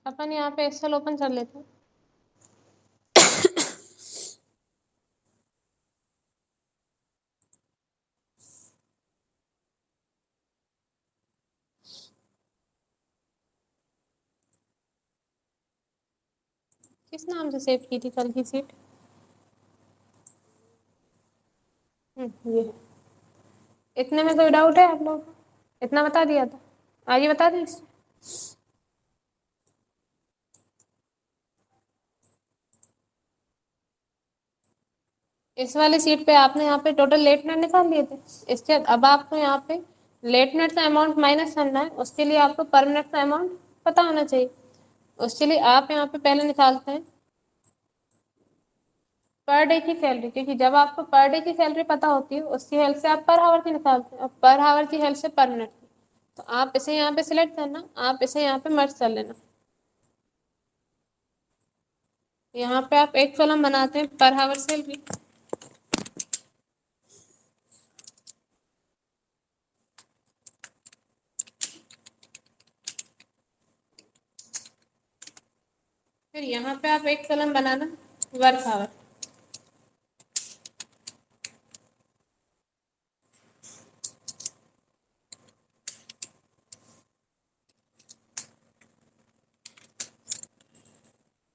अपन यहाँ पे Excel open कर लेते हैं। किस नाम से सेव की थी कल की सीट? ये इतने में कोई डाउट है आप लोग को? इतना बता दिया था, आगे बता दें। इस वाली सीट पे आपने यहाँ पे टोटल लेट नेट निकाल लिए थे। इसके अब आपको यहाँ पे लेट नेट का अमाउंट माइनस करना है, उसके लिए आपको पर मिनट का अमाउंट पता होना चाहिए। उसके लिए आप यहाँ पे पहले निकालते हैं पर डे की सैलरी, क्योंकि जब आपको पर डे की सैलरी पता होती है उसकी हेल्प से आप पर आवर की निकालते हैं और पर आवर की हेल्प से पर मिनट की। तो आप इसे यहाँ पे सिलेक्ट करना, आप इसे यहाँ पे मर्ज कर लेना। यहाँ पे आप एक कॉलम बनाते हैं पर आवर सैलरी। फिर यहाँ पे आप एक कॉलम बनाना वर्क आवर।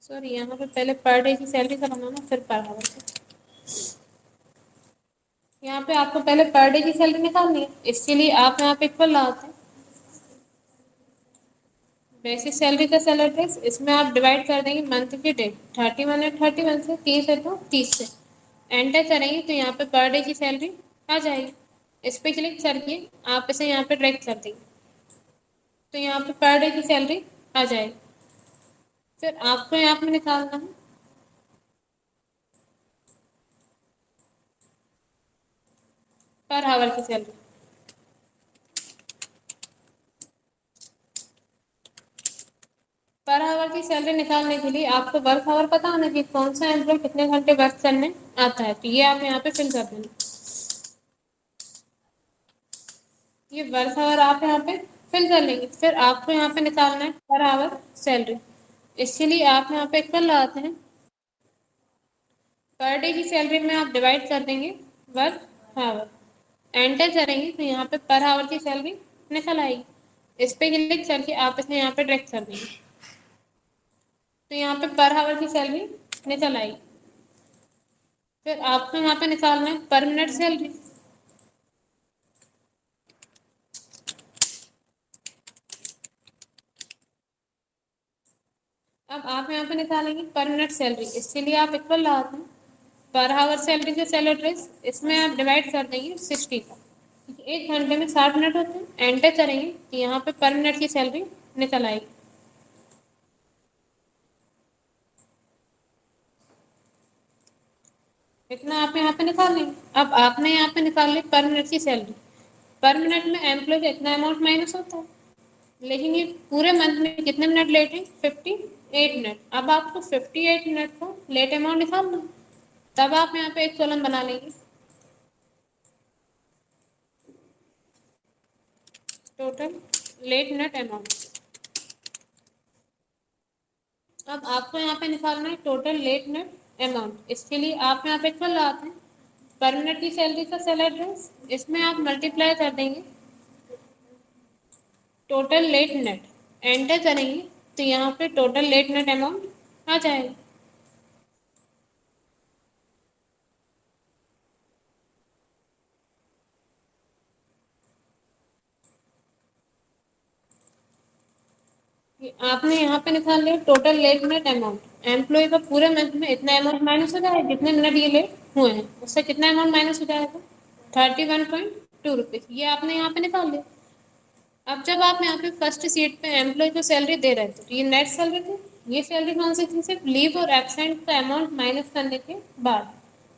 सॉरी, यहाँ पे पहले पर डे की सैलरी का बनाना फिर पर आवर का। यहाँ पे आपको पहले पर डे की सैलरी निकालनी है, इसके लिए आप यहाँ पे इक्वल लगाते हैं बेसिक सैलरी का सेल एड्रेस। इसमें आप डिवाइड कर देंगे मंथ की डेट, 31 है 31 से, 30 है तो 30 से। एंटर करेंगे तो यहाँ पे पर डे की सैलरी आ जाएगी। इस पर क्लिक करके आप इसे यहाँ पे ड्रैग कर देंगे तो यहाँ पे पर डे की सैलरी आ जाएगी। फिर आपको यहाँ पे निकालना है पर आवर की सैलरी। पर आवर की सैलरी निकालने के लिए आपको वर्क आवर पता होना कि कौन सा एम्प्लॉय कितने घंटे वर्क करने आता है, तो ये आप यहाँ पे फिल कर देना। ये वर्क आवर आप यहाँ पे फिल कर लेंगे। फिर आपको यहाँ पे निकालना है पर आवर सैलरी। इसके लिए आप यहाँ पे इक्वल लगाते हैं, पर डे की सैलरी में आप डिवाइड कर देंगे वर्क आवर। एंटर करेंगे तो यहाँ पे पर आवर की सैलरी निकल आएगी। इस पे क्लिक करके आप इसे यहाँ पे ड्रैग कर देंगे तो यहाँ पे पर आवर की सैलरी निकल आएगी। फिर आपको यहाँ पे निकालना है पर मिनट सैलरी। अब आप यहाँ पे निकालेंगे पर मिनट सैलरी। इसके लिए आप इक्वल लगाते हैं पर आवर सैलरी का सेल एड्रेस, इसमें आप डिवाइड कर देंगे 60 का। एक घंटे में 60 मिनट होते हैं। एंटर करेंगे कि यहाँ पे पर मिनट की सैलरी निकल आएगी। इतना आप यहाँ पे निकाल लेंगे। अब आपने यहाँ पे निकाल ली पर मिनट की सैलरी। पर मिनट में एम्प्लॉय का इतना अमाउंट माइनस होता है, लेकिन ये पूरे मंथ में कितने मिनट लेट है? 58 मिनट। अब आपको 58 मिनट को लेट अमाउंट निकालना, तब आप यहाँ पे एक कॉलम बना लेंगे टोटल लेट नेट अमाउंट। अब आपको यहाँ पे निकालना है टोटल लेट नेट अमाउंट। इसके लिए आप यहाँ पे इक्वल लगाते हैं पर मिनट की सैलरी का सेल एड्रेस, इसमें आप मल्टीप्लाई कर देंगे टोटल लेट नेट। एंटर करेंगे तो यहाँ पे टोटल लेट नेट अमाउंट आ जाएगा। आपने यहाँ पे निकाल लिया total late net amount. Employ का पूरे मंथ में इतना अमाउंट माइनस हो जाएगा, जितने मिनट ये लेट हुए हैं उससे कितना अमाउंट माइनस हो जाएगा? 31.2 रुपीज। ये आपने यहाँ पे निकाल लिया। अब जब आप यहाँ पे फर्स्ट सीट पे एम्प्लॉय को सैलरी दे रहे थे तो ये नेट सैलरी थी। ये सैलरी कौन सी थी? सिर्फ लीव और एब्सेंट का अमाउंट माइनस करने के बाद।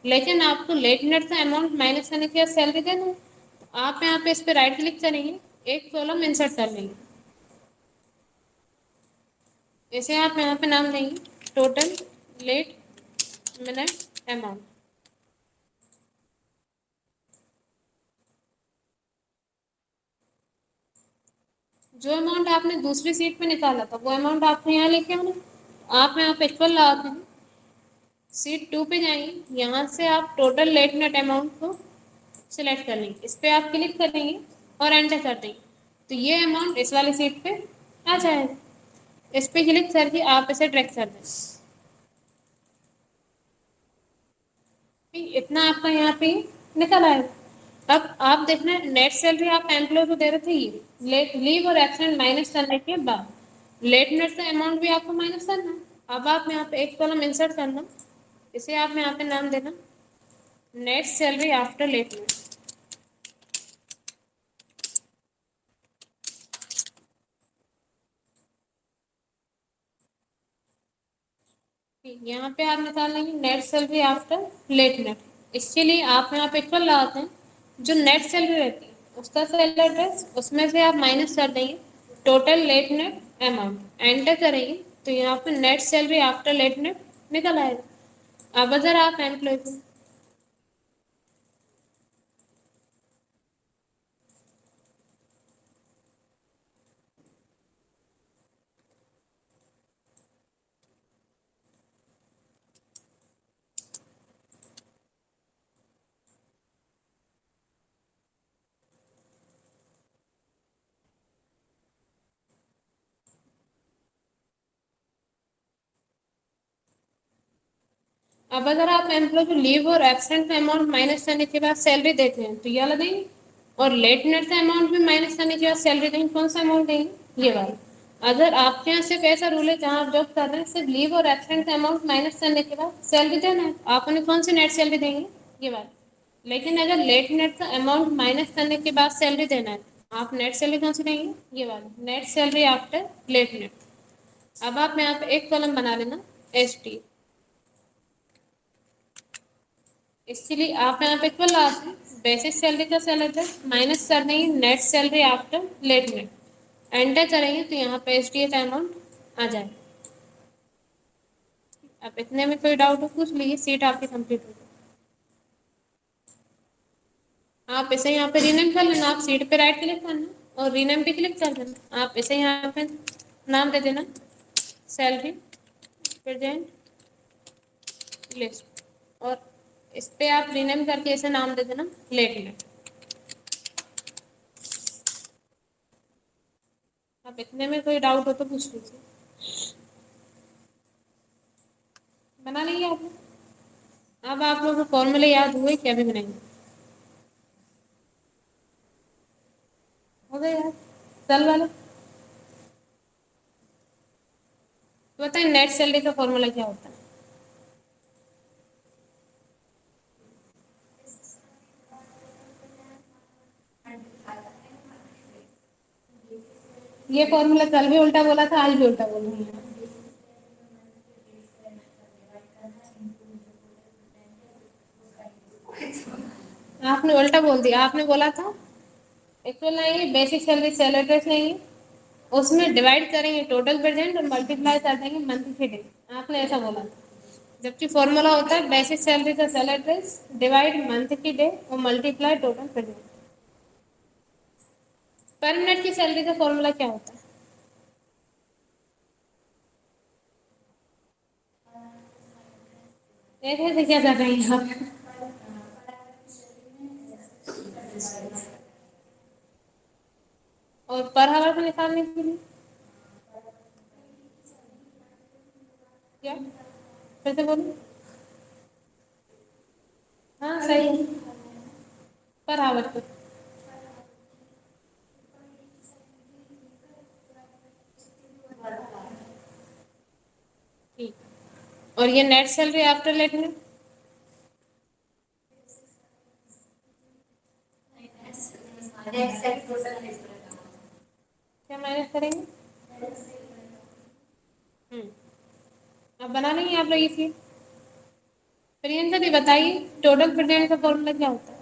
लेकिन आपको लेट नेट का अमाउंट माइनस करने के बाद सैलरी देना है, तो आप यहाँ पे इस पर राइट क्लिक करेंगे, एक कॉलम इंसर्ट कर लेंगे। इसे आप यहाँ पे नाम देंगे टोटल लेट मिनट अमाउंट। जो अमाउंट आपने दूसरी सीट पे निकाला था वो अमाउंट आपको यहाँ लेके आना। आप यहाँ पे इक्वल लगाते हैं, सीट 2 पे जाएंगे, यहाँ से आप टोटल लेट नेट अमाउंट को सिलेक्ट कर लेंगे, इस पर आप क्लिक करेंगे और एंटर कर देंगे, तो ये अमाउंट इस वाली सीट पे आ जाएगा। इस पर क्लिक करके आप इसे ड्रैग कर दें। इतना आपका यहाँ पे निकल आएगा। अब आप देखना है नेट सैलरी आप एम्प्लॉय को दे रहे थे, ये लीव और एब्सेंट माइनस करने के बाद लेट नेट का अमाउंट भी आपको माइनस करना है। अब आप यहाँ पे एक कॉलम इंसर्ट करना, इसे आप यहाँ पे नाम देना net salary after late net. यहाँ पे आप निकाल लेंगे net salary after late net. इसके लिए आप यहाँ पे इक्वल लगाते हैं, जो नेट सैलरी रहती है उसका सेल एड्रेस, उसमें से आप माइनस कर देंगे total late net amount, enter करेंगे तो यहाँ पे net salary after late net निकल आएगा। अब अगर आप एम्प्लॉय को अब अगर आप एम्प्लॉय को लीव और एब्सेंट का अमाउंट माइनस करने के बाद सैलरी देते हैं तो ये वाला देंगे, और लेट नेट का अमाउंट भी माइनस करने के बाद सैलरी देंगे, कौन सा अमाउंट देंगे, ये वाला। अगर आपके यहाँ सिर्फ ऐसा रूल है जहाँ आप जॉब कर रहे हैं सिर्फ लीव और एब्सेंट का अमाउंट माइनस करने के बाद सैलरी देना है, आप उन्हें कौन सी नेट सैलरी देंगे, ये वाला। लेकिन अगर लेट नेट का अमाउंट माइनस करने के बाद सैलरी देना है, आप नेट सैलरी कौन सी देंगे, ये वाला net salary after late net. अब आप यहाँ पे एक कॉलम बना लेना ST। इसके लिए आप यहाँ पे इक्वल लगाते हैं बेसिक सैलरी का सेल एड्रेस माइनस कर देंगे net salary after late net, enter करेंगे तो यहाँ पे SDA का अमाउंट आ जाए। अब इतने में कोई डाउट हो पूछ लीजिए, सीट आपकी कंप्लीट हो गई। आप इसे यहाँ पे रीनेम कर लेना, आप सीट पे राइट क्लिक करना और रीनेम पे क्लिक कर देना। आप इसे यहाँ पे नाम दे देना सैलरी प्रेजेंट लिस्ट, और इस पे आप रीनेम करके इसे नाम दे देना लेट नेट। अब इतने में कोई डाउट हो तो पूछ लीजिए। बना लेंगे आप। अब आप लोगों को फॉर्मूले याद हुए क्या, भी बनाएंगे हो गए यार चल वाले। तो बताएं नेट सैलरी का फॉर्मूला क्या होता है। ये फॉर्मूला कल भी उल्टा बोला था, आज भी उल्टा बोल रही है। आपने उल्टा बोल दिया, आपने बोला था इक्वल लाएंगे बेसिक सैलरी सेल एड्रेस लेंगे, उसमें डिवाइड करेंगे टोटल प्रेजेंट और मल्टीप्लाई कर देंगे मंथ की डे, आपने ऐसा बोला था। जबकि फॉर्मूला होता है बेसिक सैलरी का सेल एड्रेस डिवाइड मंथ की डे और मल्टीप्लाई टोटल प्रेजेंट। पर मिनट की सैलरी का फॉर्मूला क्या होता है। ऐसे क्या कर रहे हैं आप। और पर आवर को निकालने के लिए क्या, फिर से बोलो। हाँ सही है, पर आवर को। ठीक, और ये नेट सैलरी आफ्टर लेट में क्या माइनस करेंगे। अब बना लेंगे आप लोग इसी। प्रियंका दी बताइए टोटल प्रेजेंट का फॉर्मूला क्या होता है।